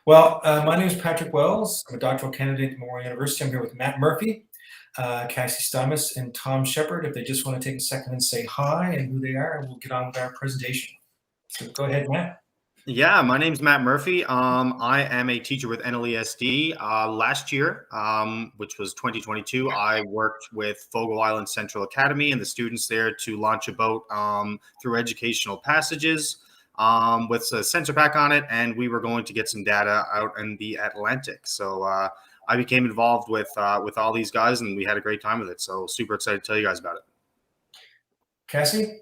Well, my name is Patrick Wells. I'm a doctoral candidate at Memorial University. I'm here with Matt Murphy, Cassie Stymiest, and Tom Sheppard. If they just want to take a second and say hi and who they are, and we'll get on with our presentation. So go ahead, Matt. Yeah, my name's Matt Murphy. I am a teacher with NLESD. Last year, which was 2022, I worked with Fogo Island Central Academy and the students there to launch a boat through educational passages with a sensor pack on it, and we were going to get some data out in the Atlantic. So I became involved with all these guys, and we had a great time with it. So super excited to tell you guys about it. Cassie?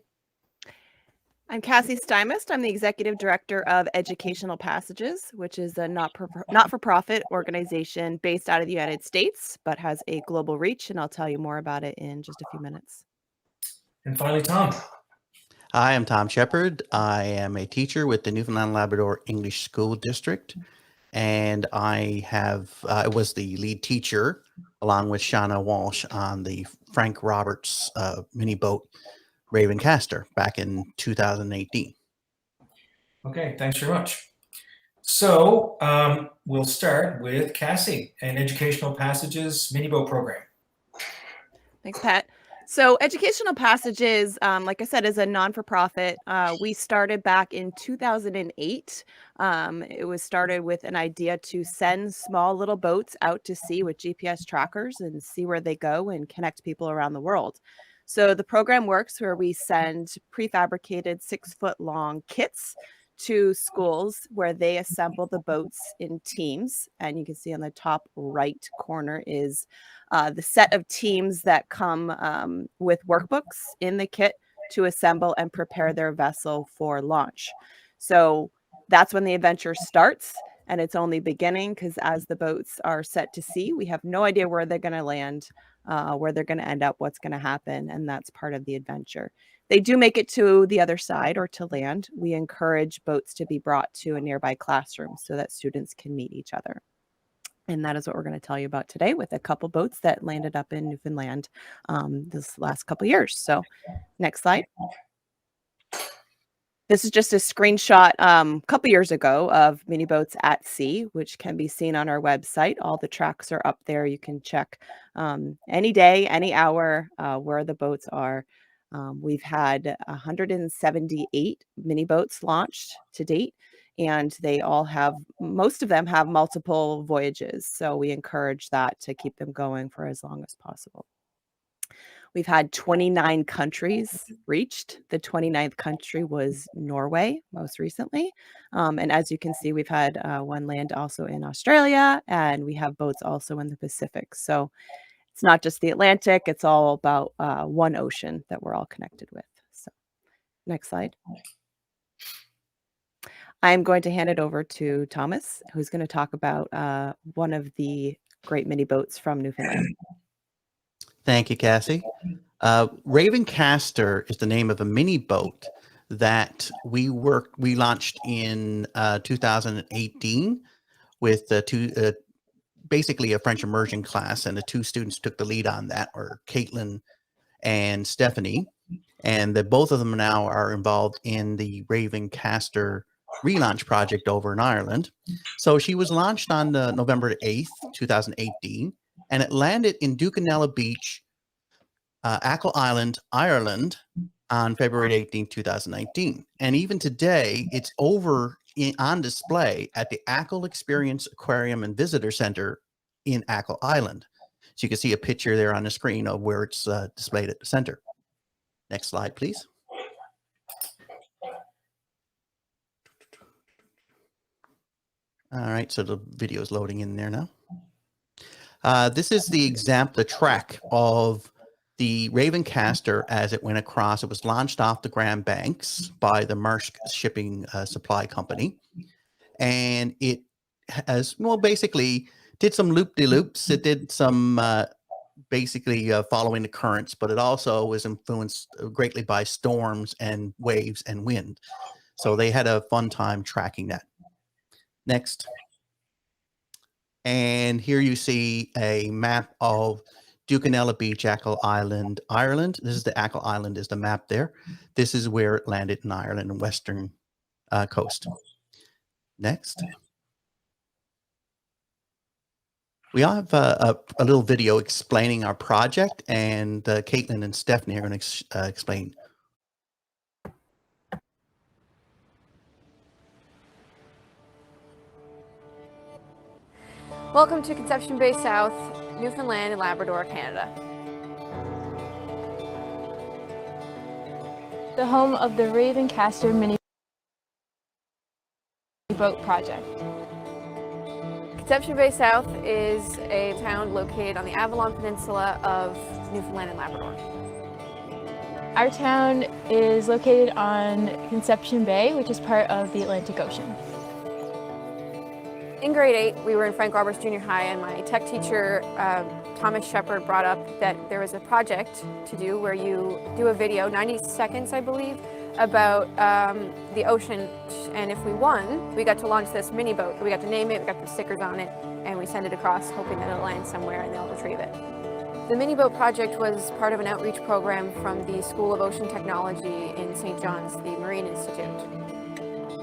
I'm Cassie Stymiest. I'm the Executive Director of Educational Passages, which is a not-for-profit organization based out of the United States, but has a global reach, and I'll tell you more about it in just a few minutes. And finally, Tom. Hi, I'm Tom Sheppard. I am a teacher with the Newfoundland Labrador English School District, and I was the lead teacher along with Shauna Walsh on the Frank Roberts mini boat Ravencaster back in 2018. Okay, thanks very much. So we'll start with Cassie and Educational Passages mini boat program. Thanks, Pat. So Educational Passages, like I said, is a non-for-profit. We started back in 2008. It was started with an idea to send small little boats out to sea with GPS trackers and see where they go and connect people around the world. So the program works where we send prefabricated 6-foot-long kits to schools where they assemble the boats in teams. And you can see on the top right corner is the set of teams that come with workbooks in the kit to assemble and prepare their vessel for launch. So that's when the adventure starts, and it's only beginning because as the boats are set to sea, we have no idea where they're going to land, where they're going to end up, what's going to happen, and that's part of the adventure. They do make it to the other side or to land. We encourage boats to be brought to a nearby classroom so that students can meet each other. And that is what we're going to tell you about today with a couple boats that landed up in Newfoundland this last couple years. So next slide. This is just a screenshot a couple years ago of mini boats at sea, which can be seen on our website. All the tracks are up there. You can check any day, any hour where the boats are. We've had 178 mini boats launched to date, and most of them have multiple voyages. So we encourage that to keep them going for as long as possible. We've had 29 countries reached. The 29th country was Norway most recently. And as you can see, we've had one land also in Australia, and we have boats also in the Pacific. So it's not just the Atlantic, it's all about one ocean that we're all connected with. So next slide. I'm going to hand it over to Thomas, who's going to talk about one of the great mini boats from Newfoundland. Thank you, Cassie. Ravencaster is the name of a mini boat that we launched in 2018 with basically a French immersion class, and the two students took the lead on that were Caitlin and Stephanie, and both of them now are involved in the Ravencaster relaunch project over in Ireland. So she was launched on November 8th, 2018, and it landed in Ducanella Beach, Achill Island, Ireland, on February 18, 2019. And even today, it's over on display at the Achill Experience Aquarium and Visitor Center in Achill Island. So you can see a picture there on the screen of where it's displayed at the center. Next slide, please. All right, so the video is loading in there now. This is the track of the Ravencaster as it went across. It was launched off the Grand Banks by the Maersk Shipping Supply Company. And it has, well, basically did some loop-de-loops. It did some basically following the currents, but it also was influenced greatly by storms and waves and wind. So they had a fun time tracking that. Next. And here you see a map of Ducanella Beach, Achill Island, Ireland. This is the Achill Island is the map there. This is where it landed in Ireland and western coast. Next. We all have a little video explaining our project, and Caitlin and Stephanie are going to explain. Welcome to Conception Bay South, Newfoundland and Labrador, Canada. The home of the Ravencaster mini boat project. Conception Bay South is a town located on the Avalon Peninsula of Newfoundland and Labrador. Our town is located on Conception Bay, which is part of the Atlantic Ocean. In grade 8, we were in Frank Roberts Junior High, and my tech teacher, Thomas Sheppard, brought up that there was a project to do where you do a video, 90 seconds, I believe, about the ocean, and if we won, we got to launch this mini boat. We got to name it, we got the stickers on it, and we send it across, hoping that it'll land somewhere and they'll retrieve it. The mini boat project was part of an outreach program from the School of Ocean Technology in St. John's, the Marine Institute.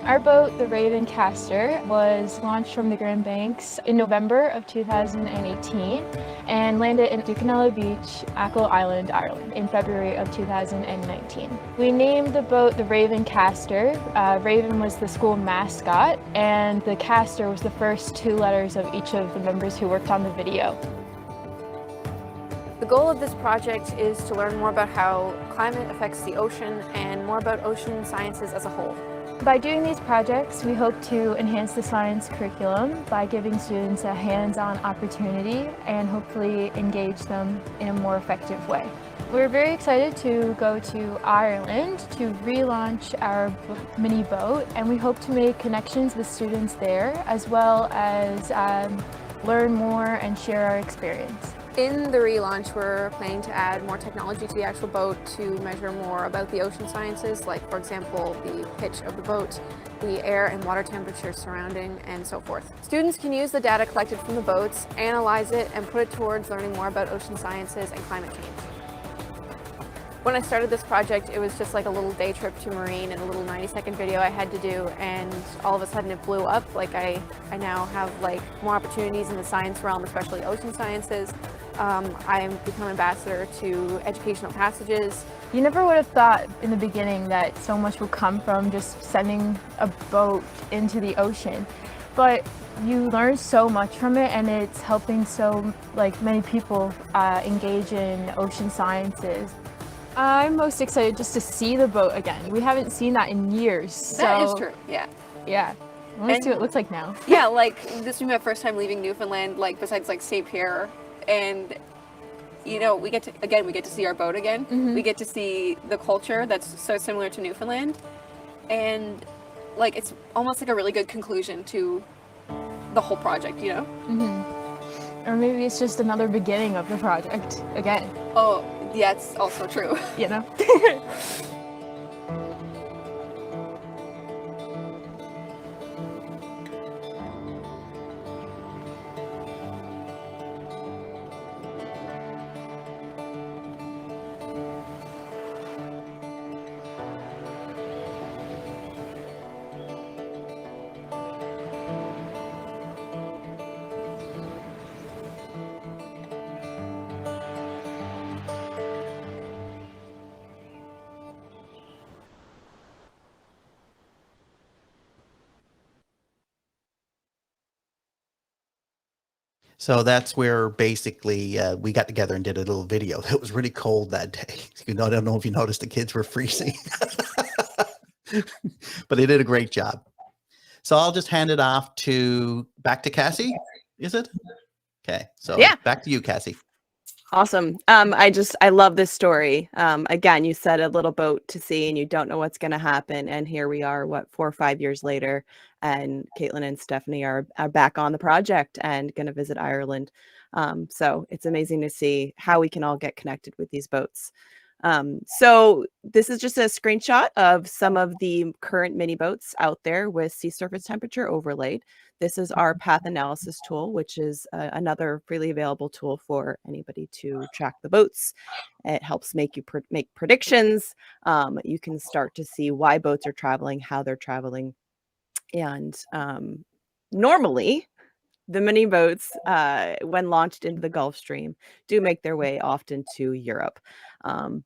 Our boat, the Ravencaster, was launched from the Grand Banks in November of 2018 and landed in Ducanella Beach, Ackle Island, Ireland in February of 2019. We named the boat the Ravencaster. Raven was the school mascot, and the caster was the first 2 letters of each of the members who worked on the video. The goal of this project is to learn more about how climate affects the ocean and more about ocean sciences as a whole. By doing these projects, we hope to enhance the science curriculum by giving students a hands-on opportunity and hopefully engage them in a more effective way. We're very excited to go to Ireland to relaunch our mini boat, and we hope to make connections with students there as well as learn more and share our experience. In the relaunch, we're planning to add more technology to the actual boat to measure more about the ocean sciences, like, for example, the pitch of the boat, the air and water temperature surrounding, and so forth. Students can use the data collected from the boats, analyze it, and put it towards learning more about ocean sciences and climate change. When I started this project, it was just like a little day trip to Marine and a little 90-second video I had to do, and all of a sudden it blew up. Like I now have like more opportunities in the science realm, especially ocean sciences. I am become ambassador to Educational Passages. You never would have thought in the beginning that so much would come from just sending a boat into the ocean, but you learn so much from it, and it's helping so many people engage in ocean sciences. I'm most excited just to see the boat again. We haven't seen that in years. That is true, yeah. Yeah. I want to see what it looks like now. Yeah, like this will be my first time leaving Newfoundland, like besides like St. Pierre, and you know, we get to see our boat again. Mm-hmm. We get to see the culture that's so similar to Newfoundland, and like it's almost like a really good conclusion to the whole project, you know? Mm-hmm. Or maybe it's just another beginning of the project again. Oh, yeah, it's also true. You know? So that's where basically we got together and did a little video. It was really cold that day. I don't know if you noticed, the kids were freezing, but they did a great job. So I'll just hand it off back to Cassie. Is it? Okay. So Yeah. Back to you, Cassie. Awesome. I love this story. Again, you said a little boat to sea and you don't know what's going to happen. And here we are, 4 or 5 years later, and Caitlin and Stephanie are back on the project and going to visit Ireland. So it's amazing to see how we can all get connected with these boats. So this is just a screenshot of some of the current mini boats out there with sea surface temperature overlaid. This is our path analysis tool, which is another freely available tool for anybody to track the boats. It helps make you make predictions. You can start to see why boats are traveling, how they're traveling. And normally, the mini boats, when launched into the Gulf Stream, do make their way often to Europe.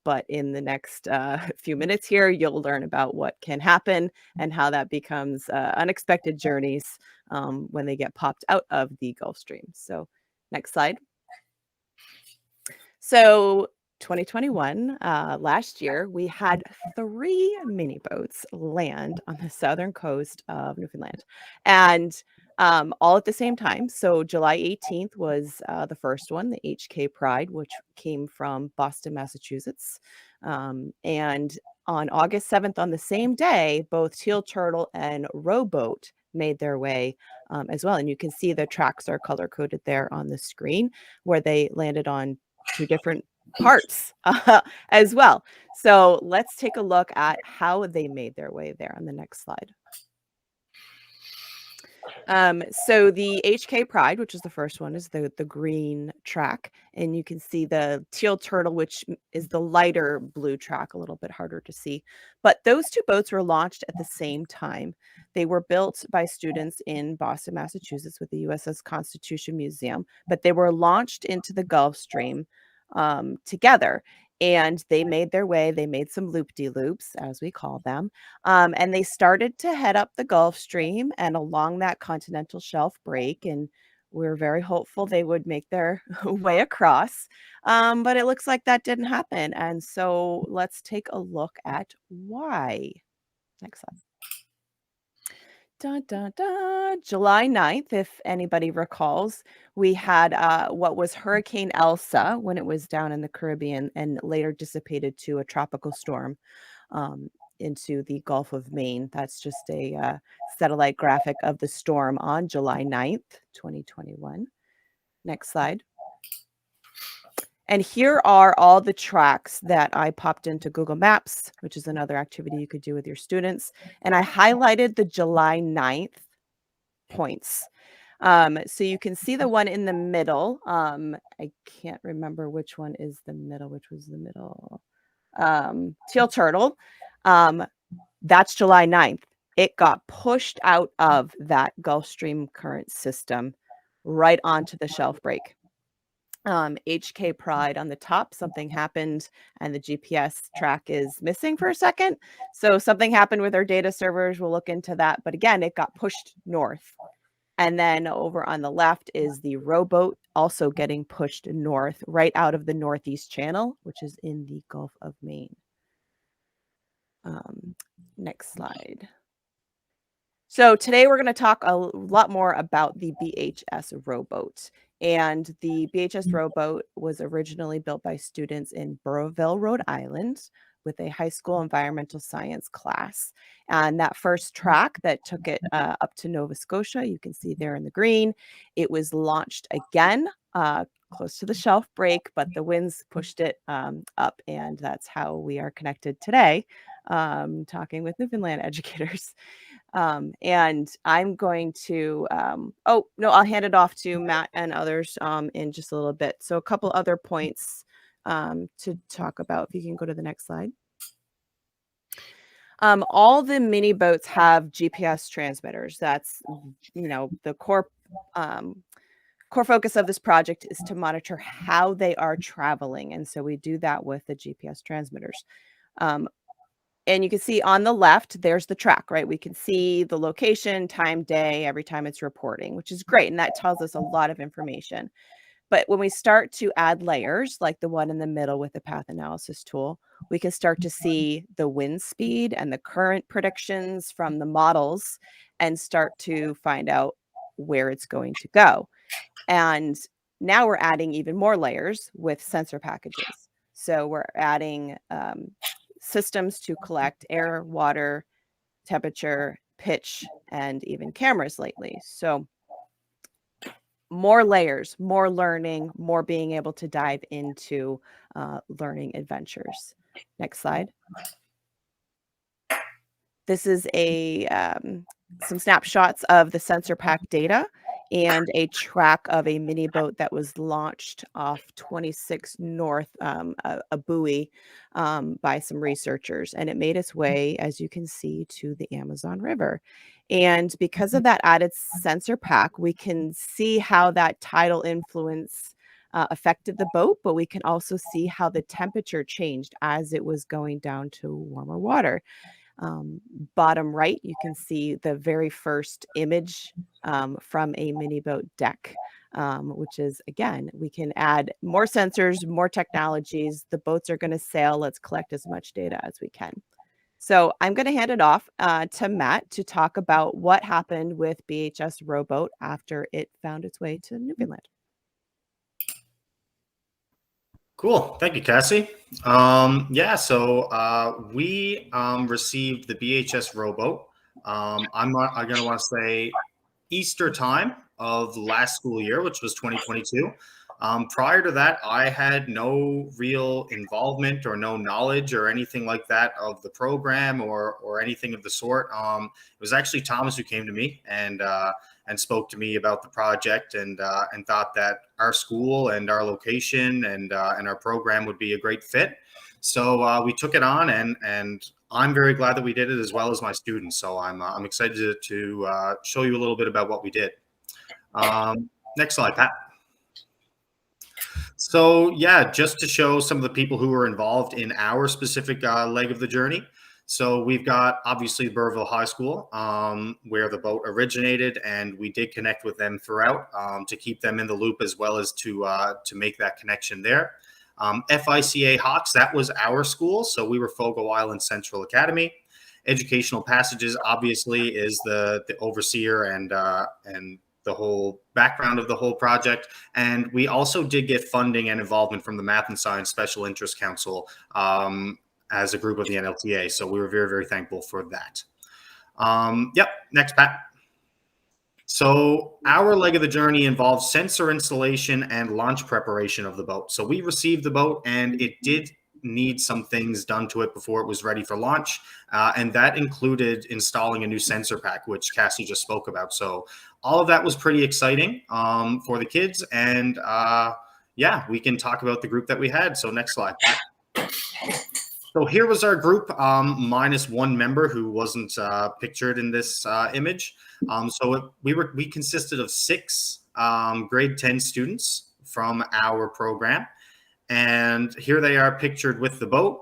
But in the next few minutes here, you'll learn about what can happen and how that becomes unexpected journeys when they get popped out of the Gulf Stream. So next slide. So 2021, last year, we had 3 mini boats land on the southern coast of Newfoundland, and all at the same time. So July 18th was the first one, the HK Pride, which came from Boston, Massachusetts. And on August 7th, on the same day, both Teal Turtle and Rowboat made their way as well. And you can see the tracks are color coded there on the screen where they landed on 2 different parts as well. So let's take a look at how they made their way there on the next slide. So the HK Pride, which is the first one, is the green track, and you can see the Teal Turtle, which is the lighter blue track, a little bit harder to see. But those 2 boats were launched at the same time. They were built by students in Boston, Massachusetts, with the USS Constitution Museum, but they were launched into the Gulf Stream together. And they made their way, they made some loop-de-loops, as we call them, and they started to head up the Gulf Stream and along that continental shelf break. And we're very hopeful they would make their way across. But it looks like that didn't happen. And so let's take a look at why. Next slide. Dun, dun, dun. July 9th, if anybody recalls, we had what was Hurricane Elsa when it was down in the Caribbean and later dissipated to a tropical storm into the Gulf of Maine. That's just a satellite graphic of the storm on July 9th, 2021. Next slide. And here are all the tracks that I popped into Google Maps, which is another activity you could do with your students. And I highlighted the July 9th points. So you can see the one in the middle. I can't remember which one is the middle, which was the middle. Teal Turtle. That's July 9th. It got pushed out of that Gulf Stream current system right onto the shelf break. HK Pride on the top, something happened and the GPS track is missing for a second. So something happened with our data servers. We'll look into that. But again, it got pushed north. And then over on the left is the Rowboat also getting pushed north right out of the Northeast Channel, which is in the Gulf of Maine. Next slide. So today we're going to talk a lot more about the BHS Rowboat. And the BHS Rowboat was originally built by students in Burrowville, Rhode Island, with a high school environmental science class. And that first track that took it up to Nova Scotia, you can see there in the green, it was launched again close to the shelf break, but the winds pushed it up. And that's how we are connected today, talking with Newfoundland educators. And I'm going to, oh, no, I'll hand it off to Matt and others in just a little bit. So a couple other points to talk about. If you can go to the next slide. All the mini boats have GPS transmitters. That's, the core focus of this project is to monitor how they are traveling. And so we do that with the GPS transmitters. And you can see on the left, there's the track, right? We can see the location, time, day, every time it's reporting, which is great. And that tells us a lot of information. But when we start to add layers, like the one in the middle with the path analysis tool, we can start to see the wind speed and the current predictions from the models and start to find out where it's going to go. And now we're adding even more layers with sensor packages. So we're adding systems to collect air, water, temperature, pitch, and even cameras lately. So more layers, more learning, more being able to dive into learning adventures. Next slide. This is some snapshots of the sensor pack data. and a track of a mini boat that was launched off 26 North, a buoy by some researchers. And it made its way, as you can see, to the Amazon River. And because of that added sensor pack, we can see how that tidal influence affected the boat, but we can also see how the temperature changed as it was going down to warmer water. Bottom right, you can see the very first image from a mini boat deck, which is, again, we can add more sensors, more technologies. The boats are going to sail. Let's collect as much data as we can. So I'm going to hand it off to Matt to talk about what happened with BHS Rowboat after it found its way to Newfoundland. Cool. Thank you, Cassie. Yeah, so we received the BHS rowboat. I'm going to want to say Easter time of last school year, which was 2022. Prior to that, I had no real involvement or no knowledge or anything like that of the program or anything of the sort. It was actually Thomas who came to me and spoke to me about the project and thought that our school and our location and our program would be a great fit. So we took it on, and I'm very glad that we did it, as well as my students. So I'm excited to show you a little bit about what we did. Next slide, Pat. So yeah, just to show some of the people who were involved in our specific leg of the journey. So we've got obviously Burville High School, where the boat originated, and we did connect with them throughout to keep them in the loop, as well as to make that connection there. FICA Hawks, that was our school, so we were Fogo Island Central Academy. Educational Passages obviously is the overseer and the whole background of the whole project. And we also did get funding and involvement from the Math and Science Special Interest Council as a group of the NLTA. So we were very, very thankful for that. Yep, next, Pat. So our leg of the journey involves sensor installation and launch preparation of the boat. So we received the boat, and it did need some things done to it before it was ready for launch. And that included installing a new sensor pack, which Cassie just spoke about. So all of that was pretty exciting for the kids. And yeah, we can talk about the group that we had. So next slide. So here was our group, minus one member who wasn't pictured in this image. We consisted of 6 grade 10 students from our program. And here they are pictured with the boat.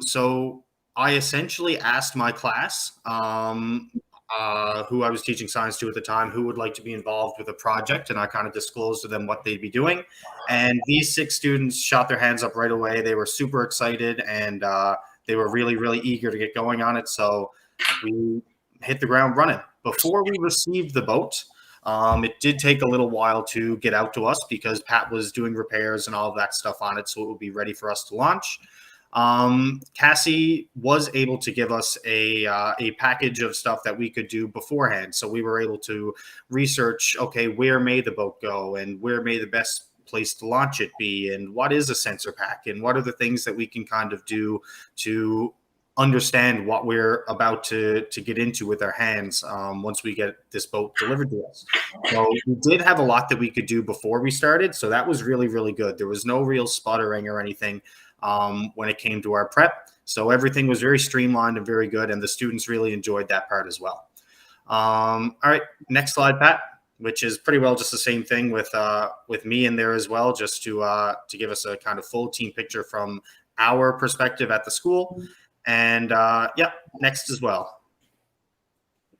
So I essentially asked my class, who I was teaching science to at the time, who would like to be involved with a project, and I kind of disclosed to them what they'd be doing. And these 6 students shot their hands up right away. They were super excited, and they were really, really eager to get going on it. So we hit the ground running. Before we received the boat, it did take a little while to get out to us because Pat was doing repairs and all of that stuff on it, so it would be ready for us to launch. Cassie was able to give us a package of stuff that we could do beforehand. So we were able to research, okay, where may the boat go, and where may the best place to launch it be, and what is a sensor pack, and what are the things that we can kind of do to understand what we're about to get into with our hands once we get this boat delivered to us. So we did have a lot that we could do before we started. So that was really, really good. There was no real sputtering or anything when it came to our prep. So everything was very streamlined and very good. And the students really enjoyed that part as well. All right, next slide, Pat, which is pretty well just the same thing with me in there as well, just to give us a kind of full team picture from our perspective at the school. And yeah, next as well.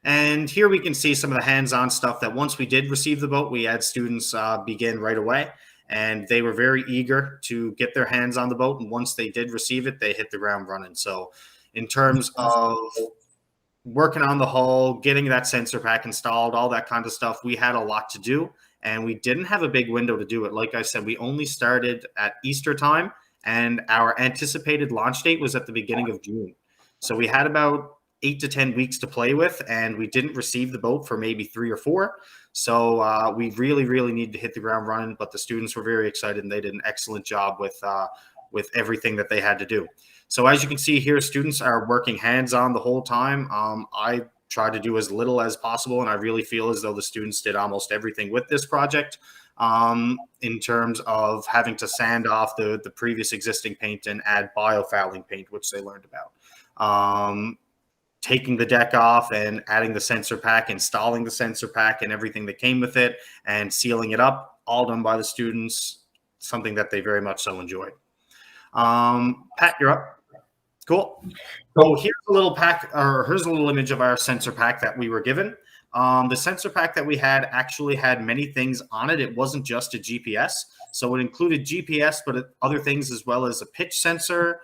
And here we can see some of the hands-on stuff that once we did receive the boat, we had students begin right away. And they were very eager to get their hands on the boat. And once they did receive it, they hit the ground running. So in terms of working on the hull, getting that sensor pack installed, all that kind of stuff, we had a lot to do. And we didn't have a big window to do it. Like I said, we only started at Easter time. And our anticipated launch date was at the beginning of June. So we had about 8 to 10 weeks to play with, and we didn't receive the boat for maybe 3 or 4. So we really, really needed to hit the ground running, but the students were very excited, and they did an excellent job with everything that they had to do. So as you can see here, students are working hands-on the whole time. I tried to do as little as possible. And I really feel as though the students did almost everything with this project, in terms of having to sand off the previous existing paint and add biofouling paint, which they learned about. Taking the deck off and adding the sensor pack, installing the sensor pack and everything that came with it, and sealing it up, all done by the students, something that they very much so enjoyed. Pat, you're up. Cool. So here's a little here's a little image of our sensor pack that we were given. The sensor pack that we had actually had many things on it. It wasn't just a GPS. So it included GPS, but other things as well as a pitch sensor,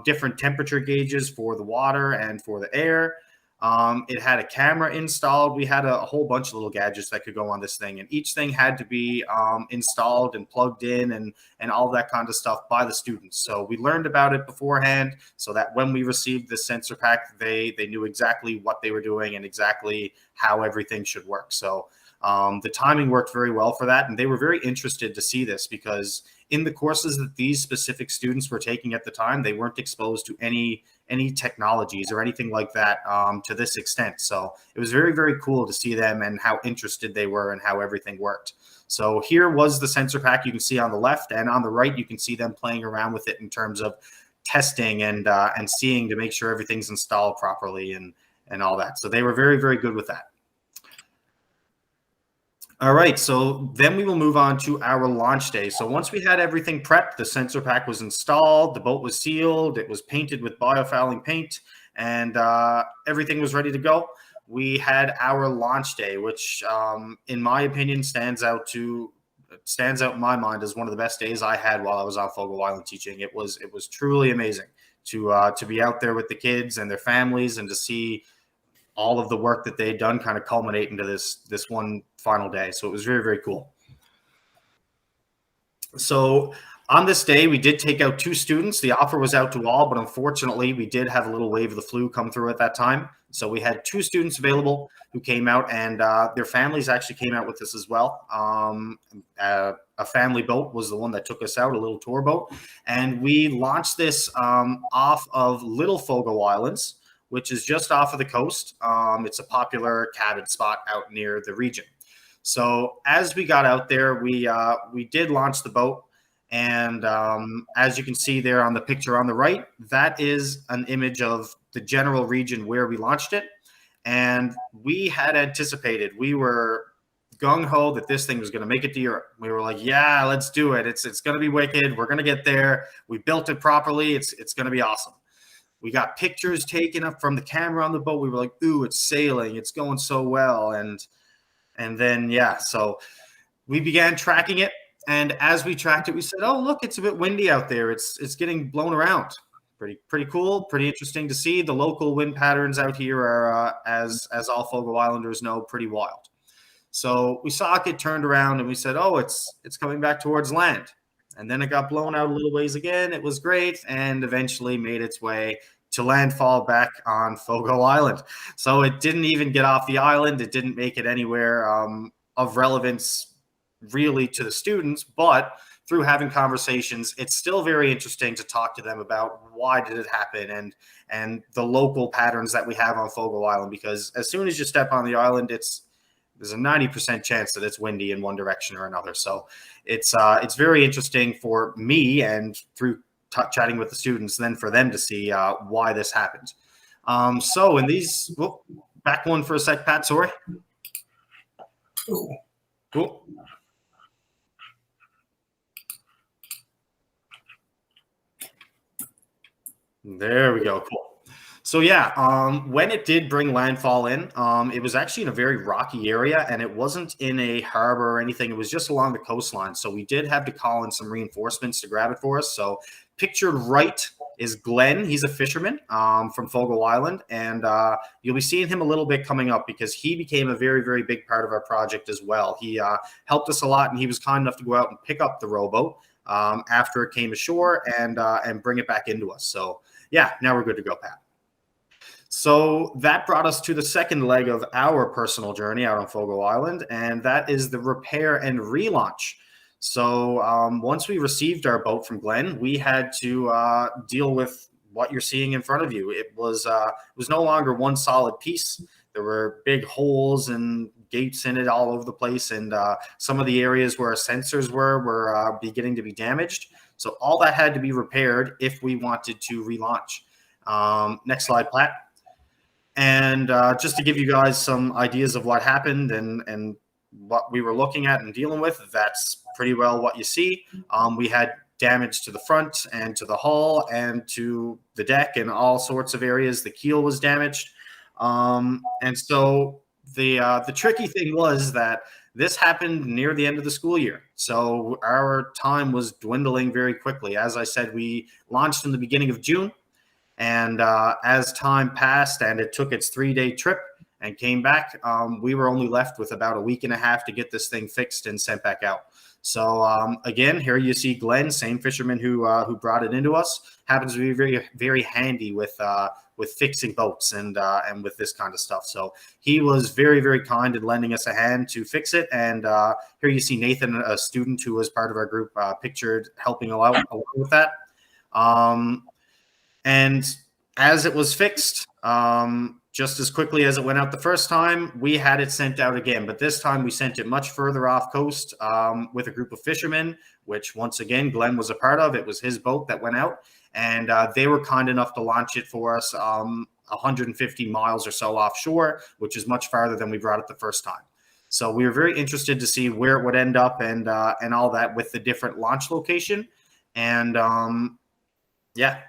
different temperature gauges for the water and for the air. It had a camera installed. We had a whole bunch of little gadgets that could go on this thing, and each thing had to be installed and plugged in and all that kind of stuff by the students. So we learned about it beforehand so that when we received the sensor pack, they knew exactly what they were doing and exactly how everything should work. So the timing worked very well for that, and they were very interested to see this because in the courses that these specific students were taking at the time, they weren't exposed to any technologies or anything like that to this extent. So it was very, very cool to see them and how interested they were and how everything worked. So here was the sensor pack you can see on the left, and on the right you can see them playing around with it in terms of testing and seeing to make sure everything's installed properly and all that. So they were very, very good with that. All right, so then we will move on to our launch day. So once we had everything prepped, the sensor pack was installed, the boat was sealed, it was painted with biofouling paint, and everything was ready to go. We had our launch day, which in my opinion stands out in my mind as one of the best days I had while I was on Fogo Island teaching. It was truly amazing to be out there with the kids and their families and to see all of the work that they'd done kind of culminate into this one final day. So it was very, very cool. So on this day, we did take out 2 students. The offer was out to all, but unfortunately we did have a little wave of the flu come through at that time. So we had 2 students available who came out, and their families actually came out with us as well. A family boat was the one that took us out, a little tour boat. And we launched this off of Little Fogo Islands, which is just off of the coast. It's a popular cabin spot out near the region. So as we got out there, we did launch the boat. And as you can see there on the picture on the right, that is an image of the general region where we launched it. And we had anticipated, we were gung-ho that this thing was going to make it to Europe. We were like, yeah, let's do it. It's going to be wicked. We're going to get there. We built it properly. It's going to be awesome. We got pictures taken up from the camera on the boat. We were like, ooh, it's sailing. It's going so well. And then, yeah, so we began tracking it. And as we tracked it, we said, oh, look, it's a bit windy out there. It's getting blown around. Pretty cool, pretty interesting to see. The local wind patterns out here are, as all Fogo Islanders know, pretty wild. So we saw it get turned around and we said, oh, it's coming back towards land. And then it got blown out a little ways again. It was great, and eventually made its way to landfall back on Fogo Island. So it didn't even get off the island. It didn't make it anywhere of relevance really to the students, but through having conversations, it's still very interesting to talk to them about why did it happen and the local patterns that we have on Fogo Island, because as soon as you step on the island, there's a 90% chance that it's windy in one direction or another. So it's very interesting for me and through chatting with the students, then for them to see why this happened. So in these, back one for a sec, Pat, sorry. Ooh. Cool. There we go. Cool. So yeah, when it did bring landfall in, it was actually in a very rocky area, and it wasn't in a harbor or anything. It was just along the coastline. So we did have to call in some reinforcements to grab it for us. So pictured right is Glenn. He's a fisherman from Fogo Island, and you'll be seeing him a little bit coming up because he became a very, very big part of our project as well. He helped us a lot, and he was kind enough to go out and pick up the rowboat after it came ashore and bring it back into us. So yeah, now we're good to go, Pat. So that brought us to the second leg of our personal journey out on Fogo Island, and that is the repair and relaunch. So once we received our boat from Glenn, we had to deal with what you're seeing in front of you. It was no longer one solid piece. there were big holes and gates in it all over the place, and some of the areas where our sensors were beginning to be damaged. So all that had to be repaired if we wanted to relaunch. Next slide, Platt. And just to give you guys some ideas of what happened and what we were looking at and dealing with, that's pretty well what you see. We had damage to the front and to the hull and to the deck and all sorts of areas. The keel was damaged. And so the tricky thing was that this happened near the end of the school year. So our time was dwindling very quickly. As I said, we launched in the beginning of June. And as time passed and it took its 3-day trip and came back, we were only left with about a week and a half to get this thing fixed and sent back out. So again, here you see Glenn, same fisherman who brought it into us, happens to be very, very handy with fixing boats and with this kind of stuff. So he was very, very kind in lending us a hand to fix it. And here you see Nathan, a student who was part of our group, pictured helping along with that. And as it was fixed, just as quickly as it went out the first time, we had it sent out again. But this time we sent it much further off coast with a group of fishermen, which once again, Glenn was a part of. It was his boat that went out. And they were kind enough to launch it for us 150 miles or so offshore, which is much farther than we brought it the first time. So we were very interested to see where it would end up and all that with the different launch location. And yeah,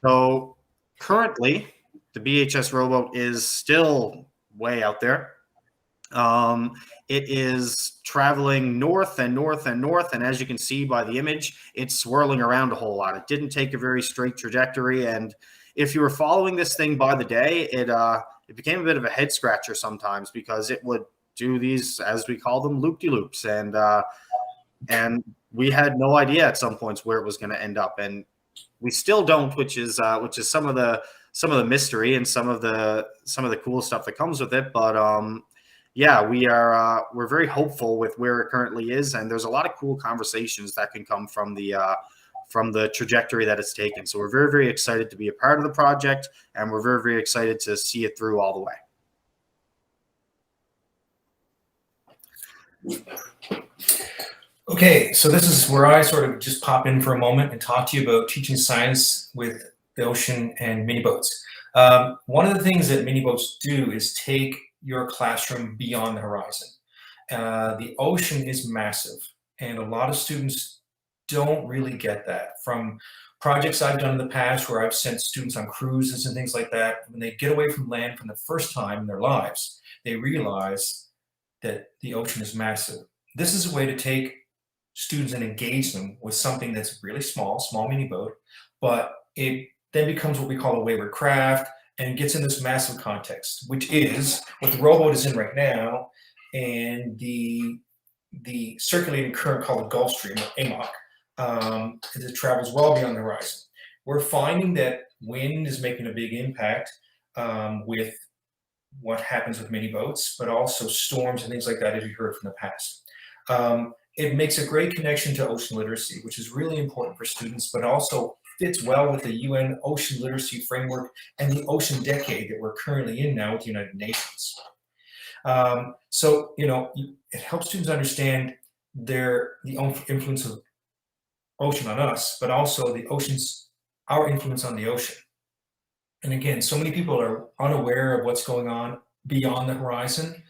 so currently, the BHS rowboat is still way out there. It is traveling north and north and north. And as you can see by the image, it's swirling around a whole lot. It didn't take a very straight trajectory. And if you were following this thing by the day, it became a bit of a head scratcher sometimes because it would do these, as we call them, loop-de-loops. And we had no idea at some points where it was going to end up. And we still don't, which is some of the mystery and some of the cool stuff that comes with it. But yeah, we're very hopeful with where it currently is, and there's a lot of cool conversations that can come from the trajectory that it's taken. So we're very, very excited to be a part of the project, and we're very, very excited to see it through all the way. Okay, so this is where I sort of just pop in for a moment and talk to you about teaching science with the ocean and mini boats. One of the things that mini boats do is take your classroom beyond the horizon. The ocean is massive, and a lot of students don't really get that. From projects I've done in the past where I've sent students on cruises and things like that, when they get away from land for the first time in their lives, they realize that the ocean is massive. This is a way to take students and engage them with something that's really small mini boat, but it then becomes what we call a wayward craft and gets in this massive context, which is what the rowboat is in right now, and the circulating current called the Gulf Stream, or AMOC, it travels well beyond the horizon. We're finding that wind is making a big impact with what happens with mini boats, but also storms and things like that, as you heard from the past. It makes a great connection to ocean literacy, which is really important for students, but also fits well with the UN Ocean Literacy Framework and the Ocean Decade that we're currently in now with the United Nations. So, it helps students understand the influence of ocean on us, but also our influence on the ocean. And again, so many people are unaware of what's going on beyond the horizon.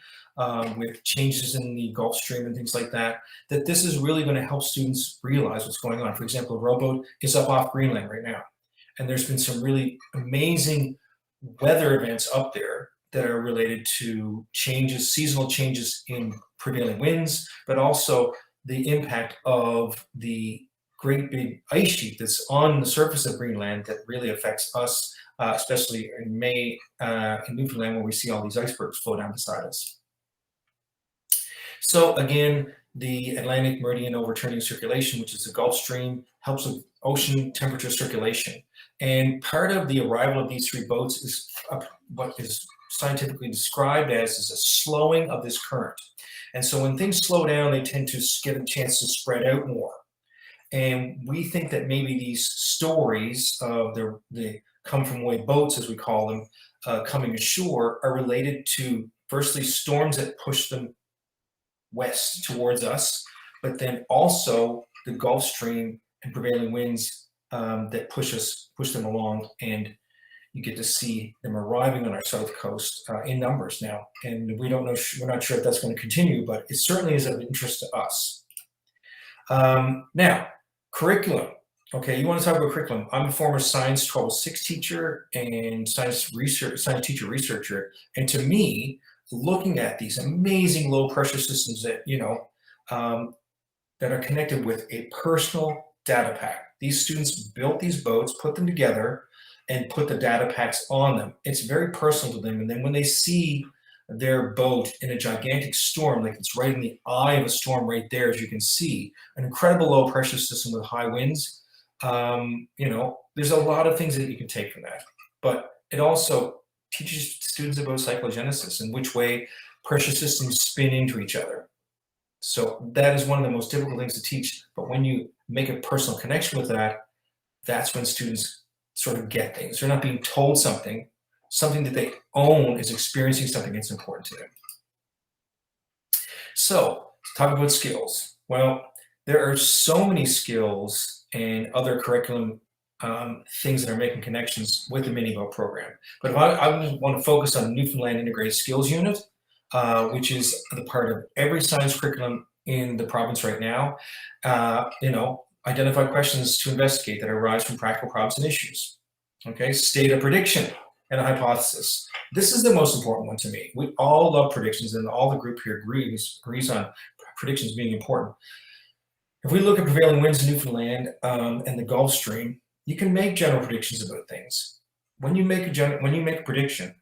With changes in the Gulf Stream and things like that, that this is really going to help students realize what's going on. For example, a rowboat is up off Greenland right now, and there's been some really amazing weather events up there that are related to seasonal changes in prevailing winds, but also the impact of the great big ice sheet that's on the surface of Greenland that really affects us, especially in May in Newfoundland, where we see all these icebergs flow down beside us. So again, the Atlantic Meridian Overturning Circulation, which is the Gulf Stream, helps with ocean temperature circulation. And part of the arrival of these 3 boats is what is scientifically described as is a slowing of this current. And so when things slow down, they tend to get a chance to spread out more. And we think that maybe these stories of the come from away boats, as we call them, coming ashore are related to, firstly, storms that push them west towards us, but then also the Gulf Stream and prevailing winds that push them along, and you get to see them arriving on our south coast in numbers now. And we don't know, we're not sure if that's going to continue, but it certainly is of interest to us. Now, curriculum. Okay, you want to talk about curriculum. I'm a former Science 1206 teacher and science teacher researcher. And to me, looking at these amazing low pressure systems that, that are connected with a personal data pack. These students built these boats, put them together, and put the data packs on them. It's very personal to them. And then when they see their boat in a gigantic storm, like it's right in the eye of a storm right there, as you can see, an incredible low pressure system with high winds, there's a lot of things that you can take from that. But it also teaches students about cyclogenesis and which way pressure systems spin into each other. So that is one of the most difficult things to teach. But when you make a personal connection with that, that's when students sort of get things. They're not being told something that they own is experiencing something that's important to them. So talk about skills. Well, there are so many skills and other curriculum things that are making connections with the mini-boat program. But if I want to focus on Newfoundland Integrated Skills Unit, which is the part of every science curriculum in the province right now, identify questions to investigate that arise from practical problems and issues. Okay, state a prediction and a hypothesis. This is the most important one to me. We all love predictions, and all the group here agrees on predictions being important. If we look at prevailing winds in Newfoundland and the Gulf Stream, you can make general predictions about things. When you make a prediction,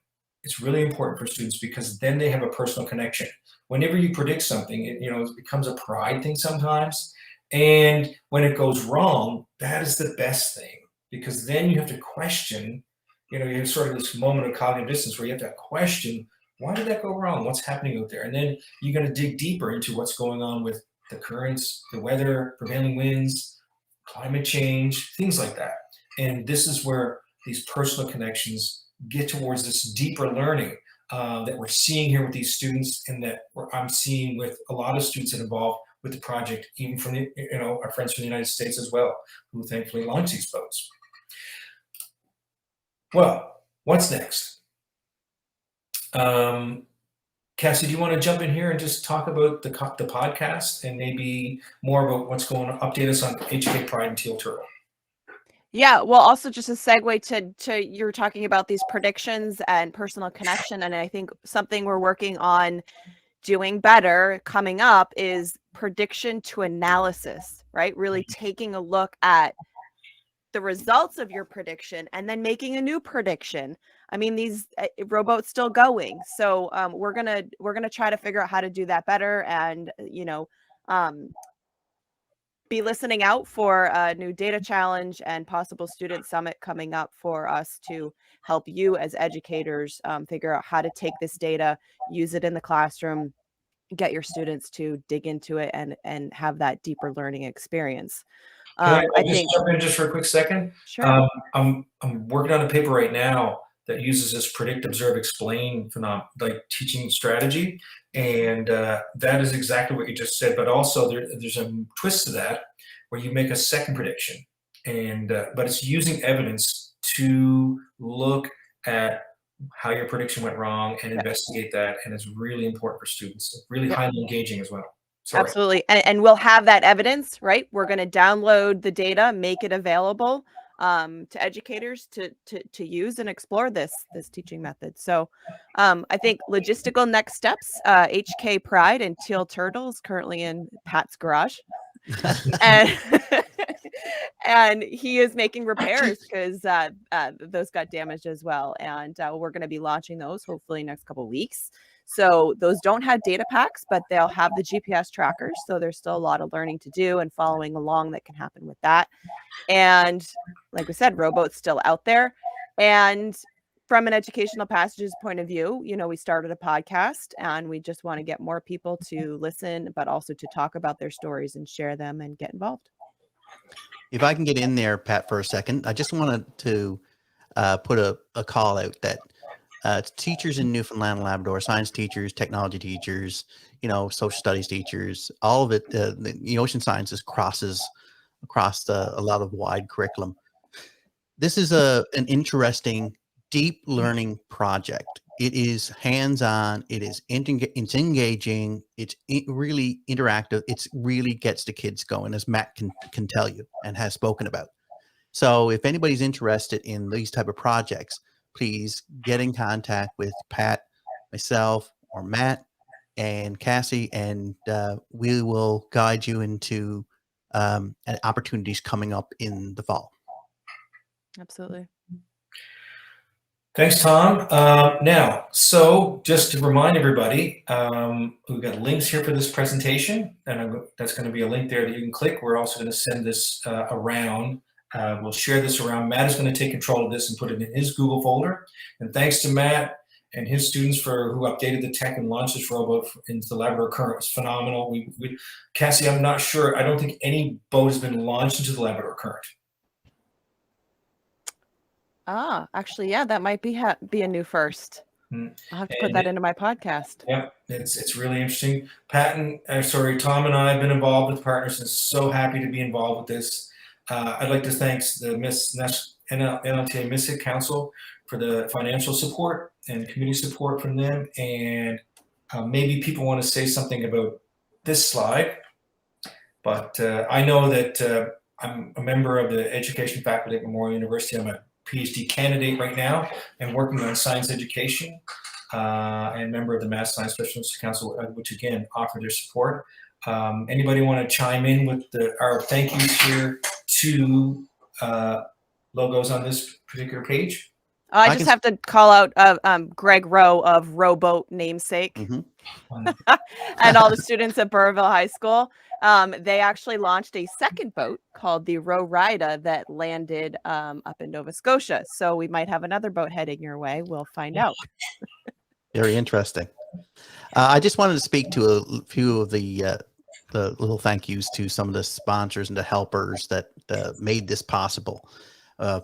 it's really important for students because then they have a personal connection. Whenever you predict something, it becomes a pride thing sometimes. And when it goes wrong, that is the best thing, because then you have to question, you have sort of this moment of cognitive dissonance where you have to question, why did that go wrong? What's happening out there? And then you're going to dig deeper into what's going on with the currents, the weather, prevailing winds, climate change, things like that. And this is where these personal connections get towards this deeper learning that we're seeing here with these students, and that I'm seeing with a lot of students that involved with the project, even from our friends from the United States as well, who thankfully launched these boats. Well, what's next? Cassie, do you want to jump in here and just talk about the podcast and maybe more about what's going on, update us on HK Pride and Teal Turtle? Yeah, well, also just a segue to you're talking about these predictions and personal connection. And I think something we're working on doing better coming up is prediction to analysis, right? Really taking a look at the results of your prediction and then making a new prediction. I mean, these rowboats still going. So we're gonna try to figure out how to do that better, and be listening out for a new data challenge and possible student summit coming up for us to help you as educators figure out how to take this data, use it in the classroom, get your students to dig into it and have that deeper learning experience. I think jump in just for a quick second. Sure. I'm working on a paper right now that uses this predict, observe, explain phenomenon, like teaching strategy, and that is exactly what you just said. But also there's a twist to that where you make a second prediction, and but it's using evidence to look at how your prediction went wrong and investigate that, and it's really important for students. Really highly engaging as well. Sorry. Absolutely. And we'll have that evidence, right? We're going to download the data, make it available to educators to use and explore this teaching method. So I think logistical next steps, HK Pride and Teal Turtles currently in Pat's garage. And he is making repairs because those got damaged as well. And we're going to be launching those hopefully next couple of weeks. So those don't have data packs, but they'll have the GPS trackers. So there's still a lot of learning to do and following along that can happen with that. And like we said, rowboats still out there. And from an educational passages point of view, we started a podcast and we just want to get more people to listen, but also to talk about their stories and share them and get involved. If I can get in there, Pat, for a second, I just wanted to put a call out that teachers in Newfoundland and Labrador, science teachers, technology teachers, social studies teachers, all of it, the ocean sciences crosses across a lot of wide curriculum. This is an interesting, deep learning project. It is hands-on. It's engaging. It's really interactive. It really gets the kids going, as Matt can tell you and has spoken about. So if anybody's interested in these type of projects, please get in contact with Pat, myself, or Matt and Cassie, and we will guide you into opportunities coming up in the fall. Absolutely. Thanks, Tom. Now, so just to remind everybody, we've got links here for this presentation, and that's going to be a link there that you can click. We're also going to send this around. We'll share this around. Matt is going to take control of this and put it in his Google folder. And thanks to Matt and his students who updated the tech and launched this robot into the Labrador Current. It's phenomenal. Cassie, I'm not sure. I don't think any boat has been launched into the Labrador Current. Actually, yeah, that might be a new first. I'll have to put that into my podcast. Yeah, it's really interesting. Tom and I have been involved with partners and so happy to be involved with this. I'd like to thank the NLTA MISIC Council for the financial support and community support from them. And maybe people want to say something about this slide, but I know that I'm a member of the education faculty at Memorial University. I'm a PhD candidate right now and working on science education and member of the Math Science Specialist Council, which again offer their support. Anybody want to chime in with our thank yous here to logos on this particular page? I just have to call out Greg Rowe of Rowboat Namesake and all the students at Burrville High School. They actually launched a second boat called the Row Rida that landed up in Nova Scotia. So we might have another boat heading your way. We'll find out. Very interesting. I just wanted to speak to a few of the little thank yous to some of the sponsors and the helpers that made this possible.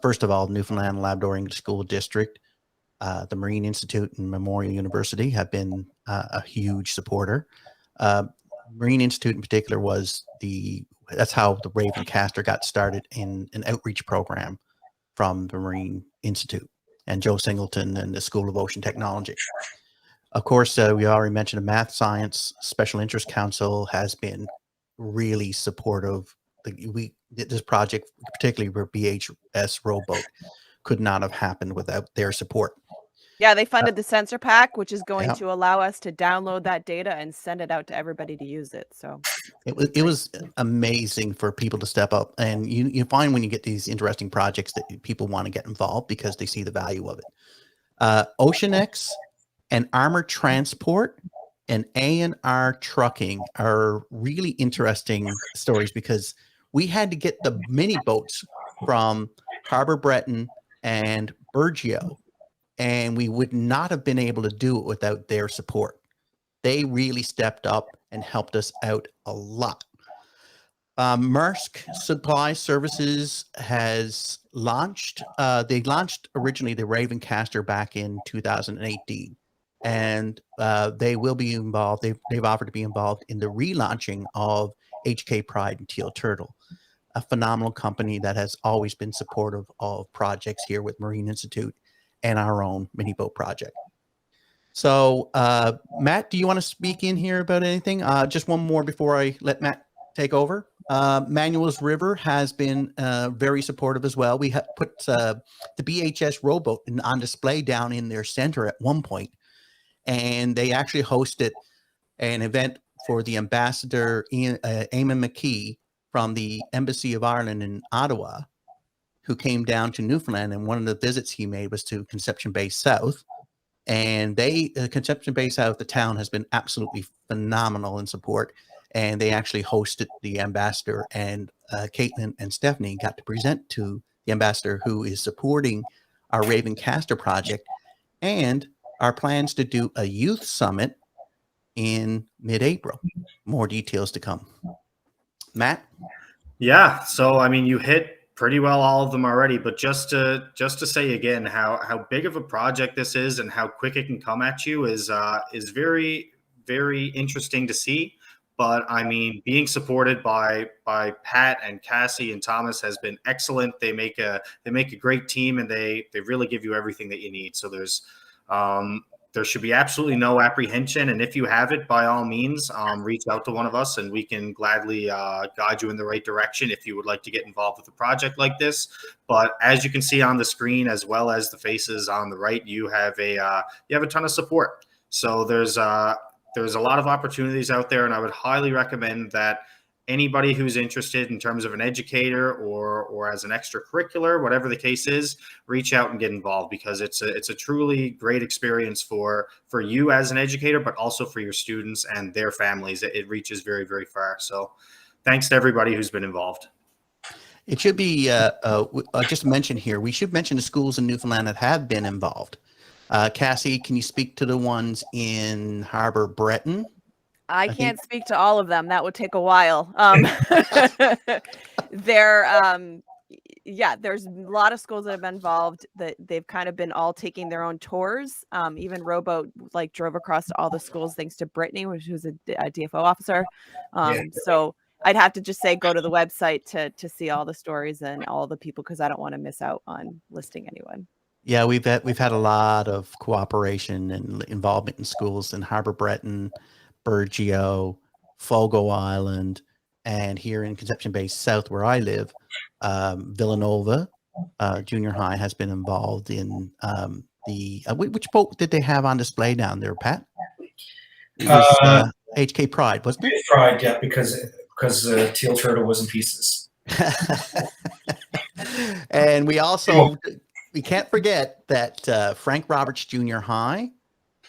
First of all, Newfoundland and Labrador English School District, the Marine Institute and Memorial University have been a huge supporter. Marine Institute in particular that's how the Ravencaster got started in an outreach program from the Marine Institute and Joe Singleton and the School of Ocean Technology. Of course, we already mentioned the Math Science Special Interest Council has been really supportive. This project, particularly for BHS Rowboat, could not have happened without their support. Yeah, they funded the sensor pack, which is going to allow us to download that data and send it out to everybody to use it. So it was amazing for people to step up, and you find when you get these interesting projects that people want to get involved because they see the value of it. OceanX and Armor Transport and A&R Trucking are really interesting stories because we had to get the mini boats from Harbor Breton and Burgeo, and we would not have been able to do it without their support. They really stepped up and helped us out a lot. Maersk Supply Services has launched. They launched originally the Ravencaster back in 2018, and they will be involved. They've offered to be involved in the relaunching of HK Pride and Teal Turtle, a phenomenal company that has always been supportive of projects here with Marine Institute and our own mini boat project. So, Matt, do you want to speak in here about anything? Just one more before I let Matt take over. Manuel's River has been very supportive as well. We have put the BHS rowboat on display down in their center at one point, and they actually hosted an event for the ambassador, Eamon McKee, from the Embassy of Ireland in Ottawa, who came down to Newfoundland, and one of the visits he made was to Conception Bay South. And Conception Bay South, the town, has been absolutely phenomenal in support. And they actually hosted the ambassador, and Caitlin and Stephanie got to present to the ambassador, who is supporting our Ravencaster project and our plans to do a youth summit in mid-April. More details to come. Matt? Yeah. So, I mean, you hit pretty well all of them already, but just to say again how big of a project this is and how quick it can come at you is very, very interesting to see. But I mean, being supported by Pat and Cassie and Thomas has been excellent. They make a great team, and they really give you everything that you need. So there should be absolutely no apprehension. And if you have it, by all means, reach out to one of us and we can gladly guide you in the right direction if you would like to get involved with a project like this. But as you can see on the screen, as well as the faces on the right, you have a ton of support. So there's a lot of opportunities out there, and I would highly recommend that anybody who's interested in terms of an educator or as an extracurricular, whatever the case is, reach out and get involved, because it's a truly great experience for you as an educator, but also for your students and their families. It reaches very, very far. So thanks to everybody who's been involved. It should be just mentioned here, we should mention the schools in Newfoundland that have been involved. Cassie, can you speak to the ones in Harbor Breton? I can't speak to all of them. That would take a while. There's a lot of schools that have been involved, that they've kind of been all taking their own tours. Even Rowboat drove across to all the schools thanks to Brittany, which was a DFO officer. So I'd have to just say, go to the website to see all the stories and all the people, because I don't want to miss out on listing anyone. Yeah, we've had a lot of cooperation and involvement in schools in Harbor Breton, Burgeo, Fogo Island, and here in Conception Bay South, where I live, Villanova Junior High has been involved in which boat did they have on display down there, Pat? It was HK Pride, wasn't it? Pride, yeah, because Teal Turtle was in pieces. And we can't forget that Frank Roberts Junior High,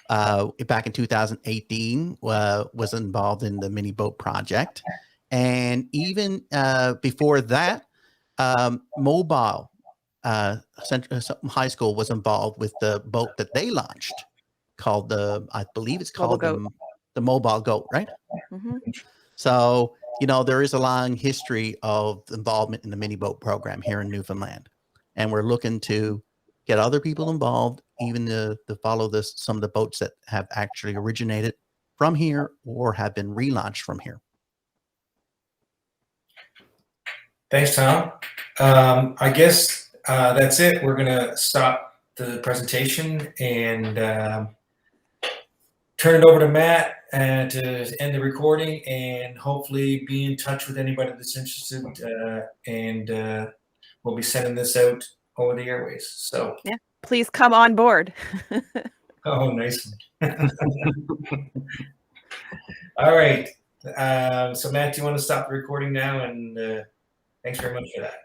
back in 2018, was involved in the mini boat project. And even before that, Mobile High School was involved with the boat that they launched, called I believe it's called the Mobile Goat, right? Mm-hmm. So, there is a long history of involvement in the mini boat program here in Newfoundland. And we're looking to get other people involved, even to follow some of the boats that have actually originated from here or have been relaunched from here. Thanks, Tom. I guess that's it. We're going to stop the presentation and turn it over to Matt to end the recording, and hopefully be in touch with anybody that's interested. And we'll be sending this out over the airways. So yeah, please come on board. Oh, nice one. All right. So Matt, do you want to stop the recording now? And thanks very much for that.